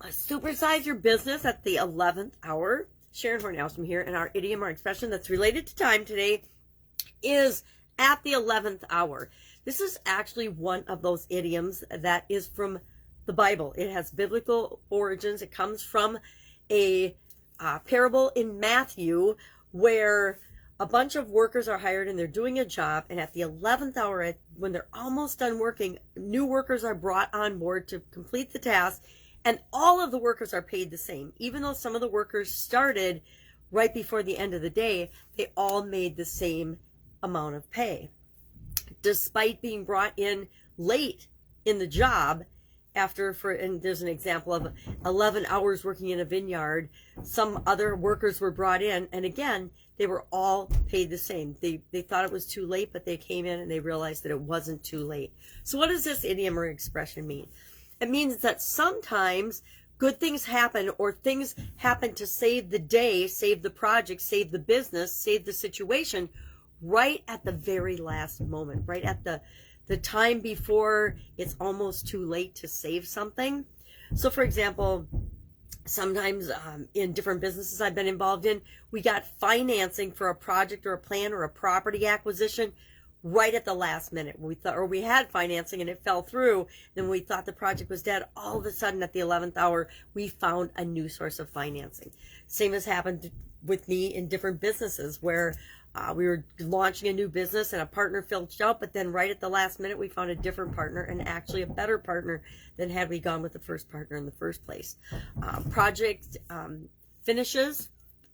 Supersize your business at the 11th hour. Sharon Horne-Ellstrom here, and our idiom or expression that's related to time today is at the 11th hour. This is actually one of those idioms that is from the Bible. It has biblical origins. It comes from a parable in Matthew where a bunch of workers are hired and they're doing a job, and at the 11th hour, when they're almost done working, new workers are brought on board to complete the task, and all of the workers are paid the same. Even though some of the workers started right before the end of the day, they all made the same amount of pay. Despite being brought in late in the job, and there's an example of 11 hours working in a vineyard, some other workers were brought in, and again, they were all paid the same. They thought it was too late, but they came in and they realized that it wasn't too late. So what does this idiom or expression mean? It means that sometimes good things happen, or things happen to save the day, save the project, save the business, save the situation right at the very last moment, right at the time before it's almost too late to save something. So for example, sometimes in different businesses I've been involved in, we got financing for a project or a plan or a property acquisition right at the last minute. We had financing and it fell through. Then we thought the project was dead. All of a sudden at the 11th hour, we found a new source of financing. Same has happened with me in different businesses where we were launching a new business and a partner filched out, but then right at the last minute we found a different partner, and actually a better partner than had we gone with the first partner in the first place. Project finishes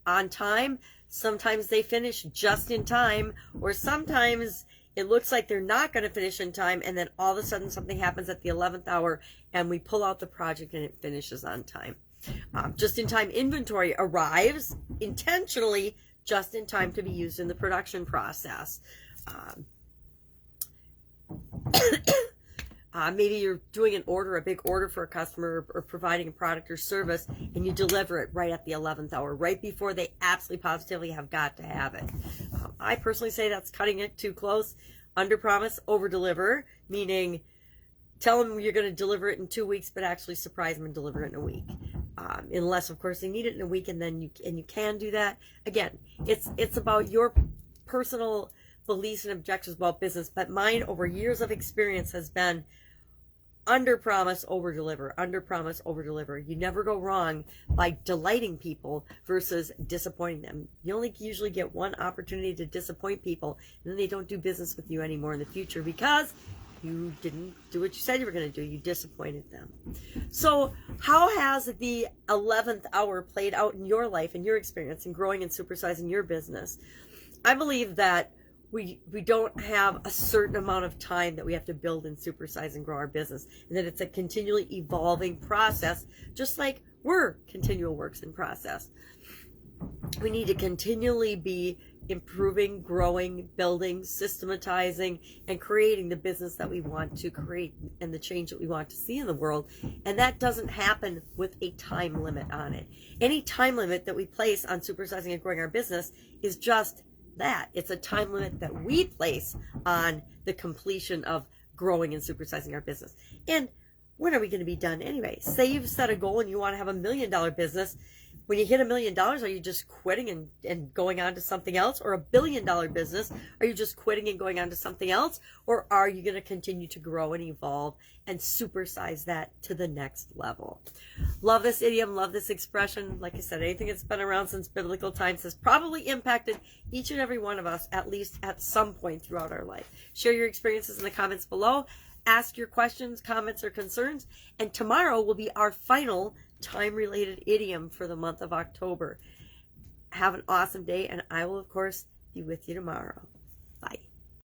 on time. Sometimes they finish just in time, or sometimes it looks like they're not going to finish in time, and then all of a sudden something happens at the 11th hour and we pull out the project and it finishes on time. Just-in-time inventory arrives intentionally just in time to be used in the production process. Maybe you're doing a big order for a customer, or providing a product or service, and you deliver it right at the 11th hour, right before they absolutely positively have got to have it. I personally say that's cutting it too close. Under promise, over deliver, meaning tell them you're going to deliver it in 2 weeks, but actually surprise them and deliver it in a week. Unless, of course, they need it in a week, and then you can do that. Again, it's about your personal beliefs and objectives about business, but mine over years of experience has been under promise, over deliver, under promise, over deliver. You never go wrong by delighting people versus disappointing them. You only usually get one opportunity to disappoint people, and then they don't do business with you anymore in the future because you didn't do what you said you were going to do. You disappointed them. So how has the 11th hour played out in your life, in your experience, in growing and supersizing your business? I believe that we don't have a certain amount of time that we have to build and supersize and grow our business, and that it's a continually evolving process, just like we're continual works in process. We need to continually be improving, growing, building, systematizing, and creating the business that we want to create and the change that we want to see in the world. And that doesn't happen with a time limit on it. Any time limit that we place on supersizing and growing our business is just that. It's a time limit that we place on the completion of growing and supersizing our business. And when are we going to be done anyway? Say you've set a goal and you want to have $1 million business. When you hit $1 million, are you just quitting and going on to something else? Or $1 billion business, are you just quitting and going on to something else? Or are you going to continue to grow and evolve and supersize that to the next level? Love this idiom, love this expression. Like I said, anything that's been around since biblical times has probably impacted each and every one of us, at least at some point throughout our life. Share your experiences in the comments below. Ask your questions, comments, or concerns. And tomorrow will be our final time-related idiom for the month of October. Have an awesome day, and I will, of course, be with you tomorrow.